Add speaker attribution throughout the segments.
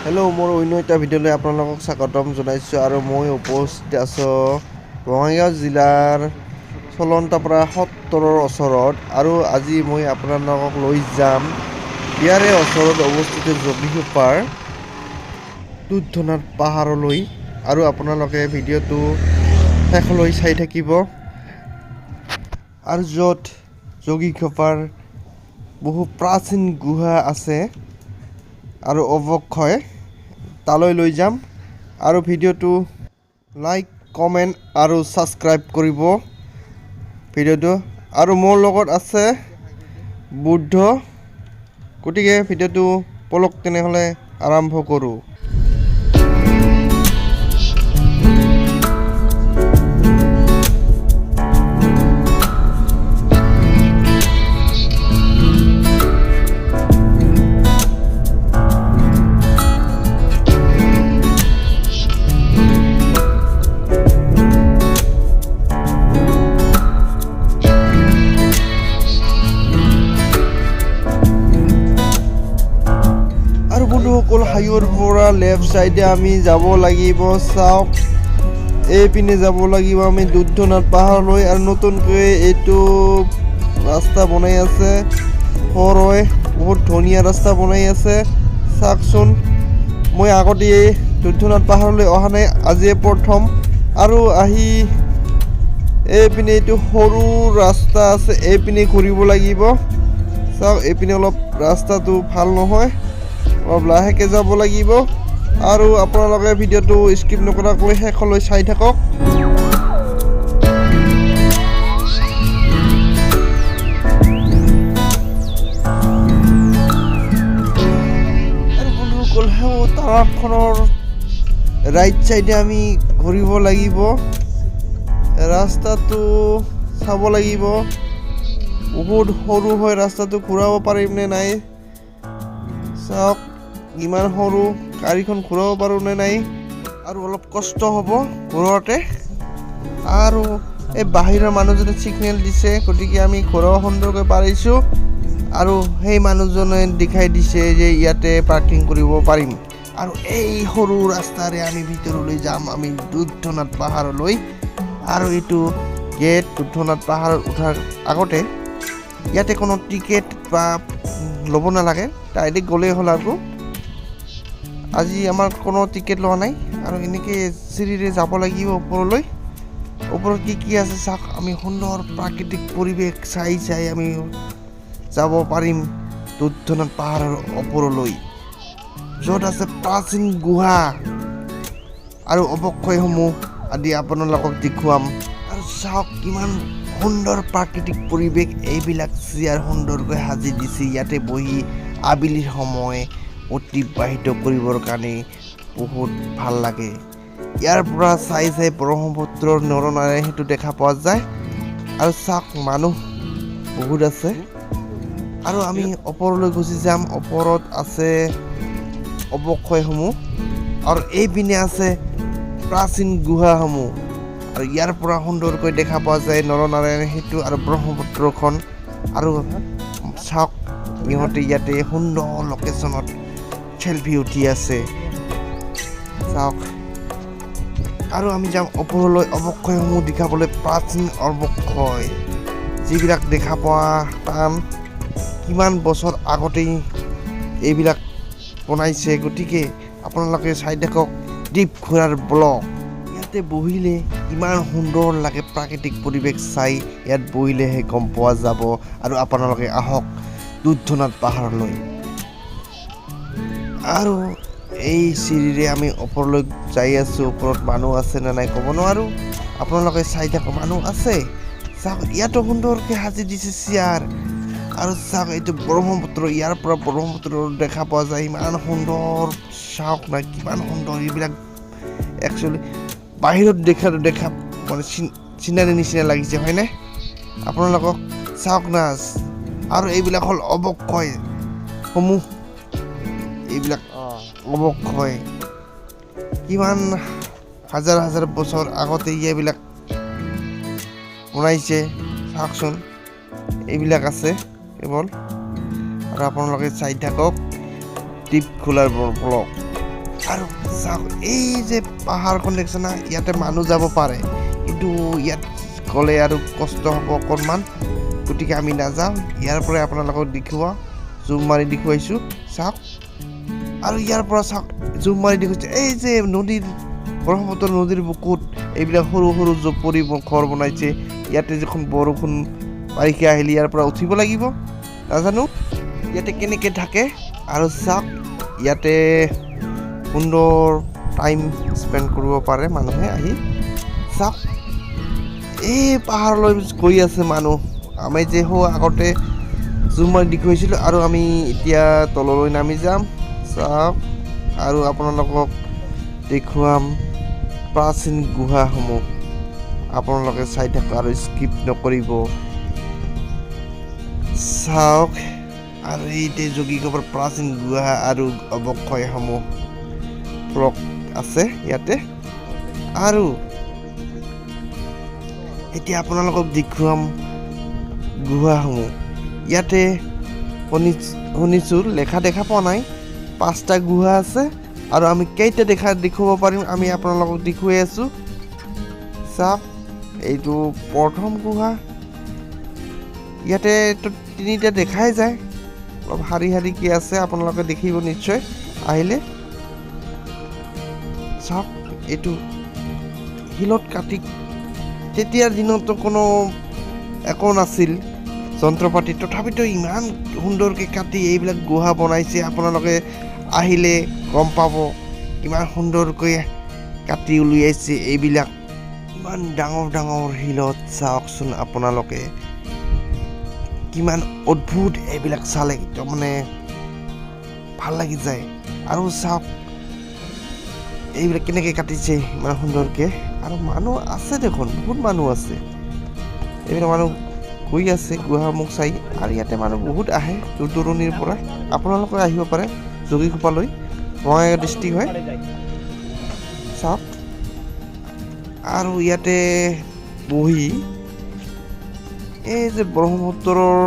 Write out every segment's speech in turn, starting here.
Speaker 1: Hello' মোৰ অন্য এটা ভিডিঅ'লৈ আপোনালোকক স্বাগতম জনাইছোঁ আৰু মই উপস্থিত আছোঁ বঙাইগাঁও জিলাৰ চলন্তাপাৰা সত্ৰৰ ওচৰত আৰু আজি মই আপোনালোকক লৈ যাম ইয়াৰে ওচৰত অৱস্থিত যোগীঘোপাৰ দুধনৈৰ পাহাৰলৈ আৰু আপোনালোকে ভিডিঅ'টো শেষলৈ চাই থাকিব আৰু য'ত যোগীঘোপাৰ বহু প্ৰাচীন গুহা আছে আৰু অৱক্ষয় তালৈ লৈ যাম আৰু ভিডিঅ'টো লাইক কমেণ্ট আৰু ছাবস্ক্ৰাইব কৰিব ভিডিঅ'টো আৰু মোৰ লগত আছে বুদ্ধ গতিকে ভিডিঅ'টো পলক তেনেহ'লে আৰম্ভ কৰোঁ। বন্ধুসকল হাইৱেৰ পৰা লেফ্ট চাইডে আমি যাব লাগিব, চাওক এইপিনে যাব লাগিব আমি দুধনৈৰ পাহাৰলৈ আৰু নতুনকৈ এইটো ৰাস্তা বনাই আছে সৰৈ বহুত ধুনীয়া ৰাস্তা বনাই আছে চাওকচোন। মই আগতে দুধনৈৰ পাহাৰলৈ অহা নাই, আজিয়ে প্ৰথম আৰু আহি এইপিনে এইটো সৰু ৰাস্তা আছে এইপিনে ঘূৰিব লাগিব। চাওক এইপিনে অলপ ৰাস্তাটো ভাল নহয়, অলপ লাহেকৈ যাব লাগিব আৰু আপোনালোকে ভিডিঅ'টো স্কিপ নকৰাকৈ শেষলৈ চাই থাকক। আৰু বন্ধুসকল টাৱাৰখনৰ ৰাইট চাইডে আমি ঘূৰিব লাগিব, ৰাস্তাটো চাব লাগিব বহুত সৰু হয়, ৰাস্তাটো ঘূৰাব পাৰিম নে নাই চাওক, ইমান সৰু গাড়ীখন ঘূৰাব পাৰোঁ নে নাই আৰু অলপ কষ্ট হ'ব ঘূৰাওঁতে আৰু এই বাহিৰৰ মানুহজনে ছিগনেল দিছে গতিকে আমি ঘূৰাব সুন্দৰকৈ পাৰিছোঁ আৰু সেই মানুহজনে দেখাই দিছে যে ইয়াতে পাৰ্কিং কৰিব পাৰিম আৰু এই সৰু ৰাস্তাৰে আমি ভিতৰলৈ যাম আমি দুধনৈৰ পাহাৰলৈ আৰু এইটো গেট দুধনৈৰ পাহাৰত উঠাৰ আগতে ইয়াতে কোনো টিকেট বা ল'ব নালাগে, ডাইৰেক্ট গ'লেই হ'ল আৰু আজি আমাৰ কোনো টিকেট লোৱা নাই আৰু এনেকৈ চিৰিৰে যাব লাগিব ওপৰলৈ। ওপৰত কি আছে চাওক, আমি সুন্দৰ প্ৰাকৃতিক পৰিৱেশ চাই চাই আমি যাব পাৰিম দুধনৈৰ পাহাৰৰ ওপৰলৈ, য'ত আছে প্ৰাচীন গুহা আৰু অৱক্ষয়সমূহ আদি আপোনালোকক দেখুৱাম আৰু চাওক কিমান সুন্দৰ প্ৰাকৃতিক পৰিৱেশ, এইবিলাক চেয়াৰ সুন্দৰকৈ সাজি দিছে, ইয়াতে বহি আবেলিৰ সময় অতিবাহিত কৰিবৰ কাৰণে বহুত ভাল লাগে। ইয়াৰ পৰা চাই চাই ব্ৰহ্মপুত্ৰৰ নৰনাৰায়ণ সেইটো দেখা পোৱা যায় আৰু চাওক মানুহ বহুত আছে আৰু আমি ওপৰলৈ গুচি যাম। ওপৰত আছে অৱক্ষয়সমূহ আৰু এইপিনে আছে প্ৰাচীন গুহাসমূহ আৰু ইয়াৰ পৰা সুন্দৰকৈ দেখা পোৱা যায় নৰনাৰায়ণ সেতু আৰু ব্ৰহ্মপুত্ৰখন আৰু চাওক ইহঁতে ইয়াতে সুন্দৰ লোকেশ্যনত চেলফি উঠি আছে চাওক আৰু আমি যাম ওপৰলৈ অৱক্ষয়সমূহ দেখাবলৈ। প্ৰাচীন অৱক্ষয় যিবিলাক দেখা পোৱা টান, কিমান বছৰ আগতেই এইবিলাক বনাইছে গতিকে আপোনালোকে চাই থাকক দ্বীপ ঘোঁৰাৰ ব্লগ। ইয়াতে বহিলে ইমান সুন্দৰ লাগে প্ৰাকৃতিক পৰিৱেশ চাই, ইয়াত বহিলেহে গম পোৱা যাব আৰু আপোনালোকে আহক দুধনৈৰ পাহাৰলৈ আৰু এই চিৰিৰে আমি ওপৰলৈ যাই আছোঁ। ওপৰত মানুহ আছে নে নাই ক'ব নোৱাৰোঁ, আপোনালোকে চাই থাকক মানুহ আছে চাওক, ইয়াতো সুন্দৰকৈ সাজি দিছে চেয়াৰ আৰু চাওক এইটো ব্ৰহ্মপুত্ৰ, ইয়াৰ পৰা ব্ৰহ্মপুত্ৰ দেখা পোৱা যায়, ইমান সুন্দৰ চাওক না কিমান সুন্দৰ। এইবিলাক একচুৱেলি বাহিৰত দেখা মানে চিনাৰী নিচিনা লাগিছে হয়নে আপোনালোকক চাওক না। আৰু এইবিলাক হ'ল অৱক্ষয়সমূহ, এইবিলাক অৱক্ষয় কিমান হাজাৰ হাজাৰ বছৰ আগতে এইবিলাক বনাইছে চাওকচোন, এইবিলাক আছে কেৱল আৰু আপোনালোকে চাই থাকক দ্বীপ ঘোঁৰাৰ ব্লগ। আৰু চাওক এই যে পাহাৰখন দেখিছে না ইয়াতে মানুহ যাব পাৰে কিন্তু ইয়াত গ'লে আৰু কষ্ট হ'ব অকণমান গতিকে আমি নাযাওঁ ইয়াৰ পৰাই আপোনালোকক দেখুওৱা জুম মাৰি দেখুৱাইছোঁ চাওক আৰু ইয়াৰ পৰা চাওক জুম মাৰি দেখুৱাইছোঁ এই যে নদীৰ ব্ৰহ্মপুত্ৰ নদীৰ বুকুত এইবিলাক সৰু সৰু জপৰি ঘৰ বনাইছে ইয়াতে যখন বৰষুণ বাৰিষা আহিলে ইয়াৰ পৰা উঠিব লাগিব নাজানো ইয়াতে কেনেকৈ থাকে আৰু চাওক ইয়াতে সুন্দৰ টাইম স্পেণ্ড কৰিব পাৰে মানুহে আহি চাওক এই পাহাৰলৈ গৈ আছে মানুহ আমি যে আগতে জুম মাৰি দেখুৱাইছিলোঁ আৰু আমি এতিয়া তললৈ নামি যাম চাওক আৰু আপোনালোকক দেখুৱাম প্ৰাচীন গুহাসমূহ আপোনালোকে চাই থাকক আৰু স্কিপ নকৰিব চাওক আৰু এইতে যোগীঘৰ প্ৰাচীন গুহা আৰু অৱক্ষয়সমূহ ব্লক আছে ইয়াতে আৰু এতিয়া আপোনালোকক দেখুৱাম গুহাসমূহ ইয়াতে শুনিছোঁ লেখা দেখা পোৱা নাই 5টা গুহা আছে আৰু আমি কেইটা দেখুৱাব পাৰিম আমি আপোনালোকক দেখুৱাই আছোঁ চাওক এইটো প্ৰথম গুহা ইয়াতে 3টা দেখাই যায় অলপ শাৰী শাৰী কি আছে আপোনালোকে দেখিব নিশ্চয় আহিলে চাওক এইটো শিলত কাটি তেতিয়াৰ দিনতো কোনো একো নাছিল যন্ত্ৰপাতি তথাপিতো ইমান সুন্দৰকৈ কাটি এইবিলাক গুহা বনাইছে আপোনালোকে আহিলে গম পাব ইমান সুন্দৰকৈ কাটি উলিয়াইছে এইবিলাক ইমান ডাঙৰ ডাঙৰ শিলত চাওকচোন আপোনালোকে কিমান অদ্ভুত এইবিলাক চালে মানে ভাল লাগি যায় আৰু চাওক এইবিলাক কেনেকৈ কাটিছে ইমান সুন্দৰকৈ আৰু মানুহ আছে দেখোন বহুত মানুহ আছে এইবিলাক মানুহ গৈ আছে গুহামুখ চাই আৰু ইয়াতে মানুহ বহুত আহে দূৰ দূৰণিৰ পৰা আপোনালোকে আহিব পাৰে যোগীঘোপালৈ বঙাইগাঁও ডিষ্ট্ৰিক্ট হয় চাওক আৰু ইয়াতে বহি এই যে ব্ৰহ্মপুত্ৰৰ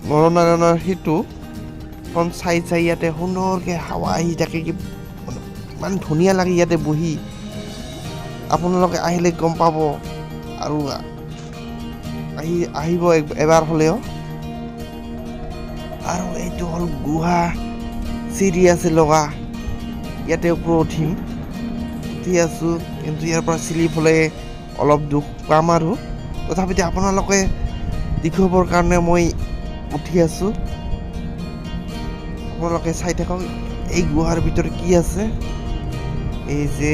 Speaker 1: নৰনাৰায়ণৰ সেইটোখন চাই চাই ইয়াতে সুন্দৰকৈ হাৱা আহি থাকে ইমান ধুনীয়া লাগে ইয়াতে বহি আপোনালোকে আহিলে গম পাব আৰু আহিব এবাৰ হ'লেও আৰু এইটো হ'ল গুহা চিৰি আছে লগা ইয়াতে ওপৰত উঠি আছোঁ কিন্তু ইয়াৰ পৰা চিলি হ'লে অলপ দুখ পাম আৰু তথাপিতো আপোনালোকে দেখুৱাবৰ কাৰণে মই উঠি আছোঁ আপোনালোকে চাই থাকক এই গুহাৰ ভিতৰত কি আছে এই যে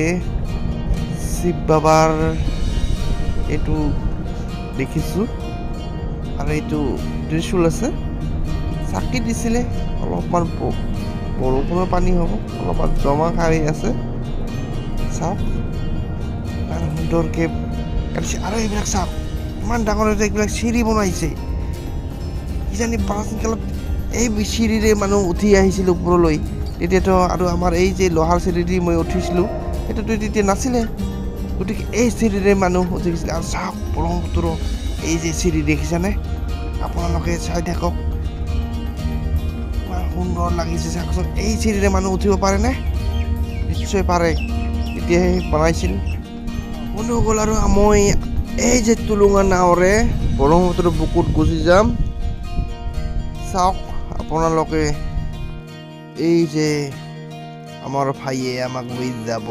Speaker 1: শিৱ বাবাৰ এইটো দেখিছোঁ আৰু এইটো ত্ৰিশূল আছে চাকি দিছিলে অলপমান বৰষুণৰ পানী হ'ব অলপমান জমা খাই আছে চাওক ইমান সুন্দৰকৈ কাটিছে আৰু এইবিলাক চাওক ইমান ডাঙৰ এইবিলাক চিৰি বনাইছে কিজানি প্ৰাচীন কালত এই চিৰিৰে মানুহ উঠি আহিছিল ওপৰলৈ তেতিয়াতো আৰু আমাৰ এই যে লোহাৰ চিৰিদি মই উঠিছিলোঁ সেইটোতো তেতিয়া নাছিলে গতিকে এই চিৰিৰে মানুহ উঠিছিলে আৰু চাওক ব্ৰহ্মপুত্ৰ এই যে চিৰি দেখিছেনে আপোনালোকে চাই থাকক ইমান সুন্দৰ লাগিছে চাওকচোন এই চিৰিৰে মানুহ উঠিব পাৰেনে নিশ্চয় পাৰে তেতিয়াহে বনাইছিল বন্ধু গ'ল আৰু মই এই যে টুলুঙা নাৱেৰে ব্ৰহ্মপুত্ৰৰ বুকুত গুচি যাম চাওক আপোনালোকে এই যে আমাৰ ভাইয়ে আমাক লৈ যাব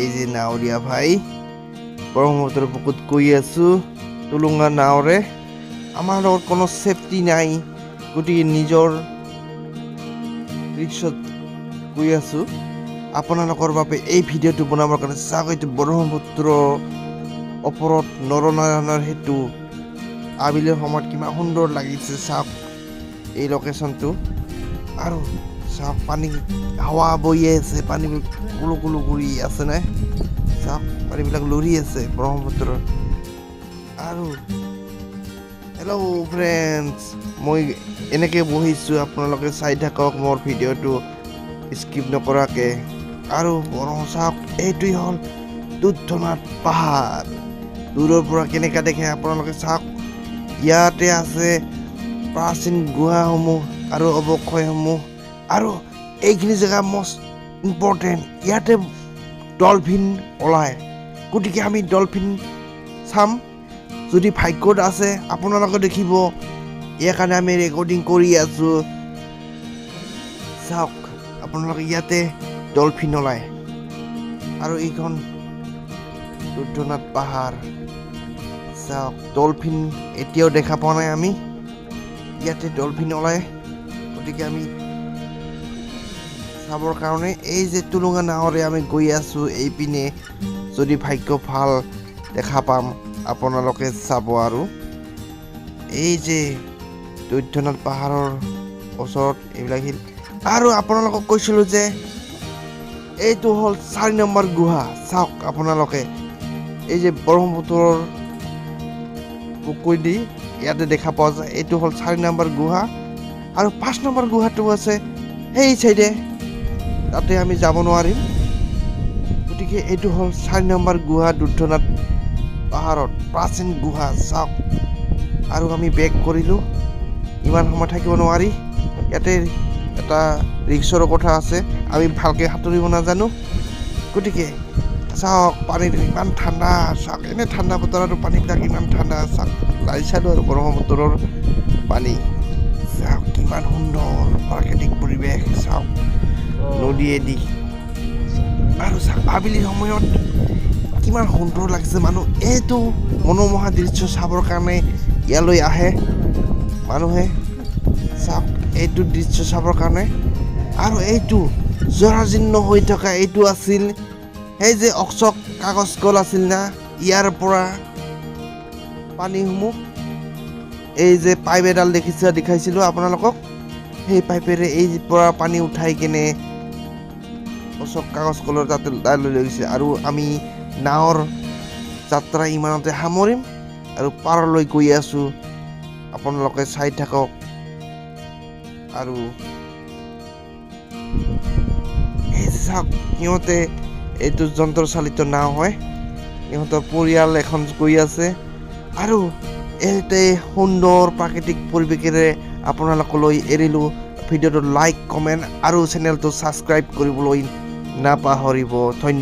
Speaker 1: এই যে নাৱৰীয়া ভাই ব্ৰহ্মপুত্ৰৰ বুকুত গৈ আছোঁ টুলুঙা নাৱেৰে আমাৰ লগত কোনো ছেফটি নাই গতিকে নিজৰ ৰিক্সত গৈ আছোঁ আপোনালোকৰ বাবে এই ভিডিঅ'টো বনাবৰ কাৰণে চাওক এইটো ব্ৰহ্মপুত্ৰ ওপৰত নৰনাৰায়ণৰ সেতু আবেলিৰ সময়ত কিমান সুন্দৰ লাগিছে চাওক এই লোকেশ্যনটো আৰু চাওক পানী হাৱা বৈ আছে পানীবোৰ কুলু কুলু কৰি আছে নাই চাওক পানীবিলাক লৰি আছে ব্ৰহ্মপুত্ৰৰ আৰু হেল্ল' ফ্ৰেণ্ডছ মই এনেকৈ বহিছোঁ আপোনালোকে চাই থাকক মোৰ ভিডিঅ'টো স্কিপ নকৰাকৈ আৰু চাওক এইটোৱেই হ'ল দুধনৈত পাহাৰ দূৰৰ পৰা কেনেকৈ দেখে আপোনালোকে চাওক ইয়াতে আছে প্ৰাচীন গুহাসমূহ আৰু অৱক্ষয়সমূহ আৰু এইখিনি জেগা ইম্পৰ্টেণ্ট ইয়াতে ডলফিন ওলায় গতিকে আমি ডলফিন চাম যদি ভাগ্যত আছে আপোনালোকে দেখিব ইয়াৰ কাৰণে আমি ৰেকৰ্ডিং কৰি আছোঁ চাওক আপোনালোকে ইয়াতে ডলফিন ওলায় আৰু এইখন ৰুদ্ৰনাথ পাহাৰ চাওক ডলফিন এতিয়াও দেখা পোৱা নাই আমি ইয়াতে ডলফিন ওলায় গতিকে আমি চাবৰ কাৰণে এই যে টুলুঙা নাৱেৰে আমি গৈ আছোঁ এইপিনে যদি ভাগ্য ভাল দেখা পাম আপোনালোকে চাব আৰু এই যে ৰুদ্ৰনাথ পাহাৰৰ ওচৰত এইবিলাক শিল আৰু আপোনালোকক কৈছিলোঁ যে এইটো হ'ল 4 নম্বৰ গুহা চাওক আপোনালোকে এই যে ব্ৰহ্মপুত্ৰৰ পুখুৰী ইয়াতে দেখা পোৱা যায় এইটো হ'ল 4 নম্বৰ গুহা আৰু 5 নম্বৰ গুহাটো আছে সেই চাইডে তাতে আমি যাব নোৱাৰিম গতিকে এইটো হ'ল 4 নম্বৰ গুহা ৰুদ্ৰনাথ পাহাৰত প্ৰাচীন গুহা চাওক আৰু আমি বেক কৰিলোঁ ইমান সময় থাকিব নোৱাৰি ইয়াতে এটা ৰিক্সৰ কথা আছে আমি ভালকৈ সাঁতুৰিব নাজানো গতিকে চাওক পানীত ইমান ঠাণ্ডা চাওক এনে ঠাণ্ডা বতৰতো পানীবিলাক ইমান ঠাণ্ডা চাওক লাৰি চালোঁ আৰু ব্ৰহ্মপুত্ৰৰ পানী চাওক কিমান সুন্দৰ প্ৰাকৃতিক পৰিৱেশ চাওক নদীয়েদি আৰু চাওক আবেলি সময়ত কিমান সুন্দৰ লাগিছে মানুহ এইটো মনোমোহা দৃশ্য চাবৰ কাৰণে ইয়ালৈ আহে মানুহে চাওক এইটো দৃশ্য চাবৰ কাৰণে আৰু এইটো জৰাজীৰ্ণ হৈ থকা এইটো আছিল সেই যে অশোক কাগজ কল আছিল না ইয়াৰ পৰা পানীসমূহ এই যে পাইপ এডাল দেখাইছিলোঁ আপোনালোকক সেই পাইপেৰে এই পৰা পানী উঠাই কেনে অশোক কাগজ কলৰ তাতে লৈ গৈছে আৰু আমি নাৱৰ যাত্ৰা ইমানতে সামৰিম আৰু পাৰলৈ গৈ আছোঁ আপোনালোকে চাই থাকক আৰু এই চাওক সিহঁতে এইটো যন্ত্ৰচালিত নাও হয় ইহঁতৰ পৰিয়াল এখন গৈ আছে আৰু এইতে সুন্দৰ প্ৰাকৃতিক পৰিৱেশেৰে আপোনালোকলৈ এৰিলোঁ ভিডিঅ'টো লাইক কমেণ্ট আৰু চেনেলটো ছাবস্ক্ৰাইব কৰিবলৈ নাপাহৰিব ধন্যবাদ।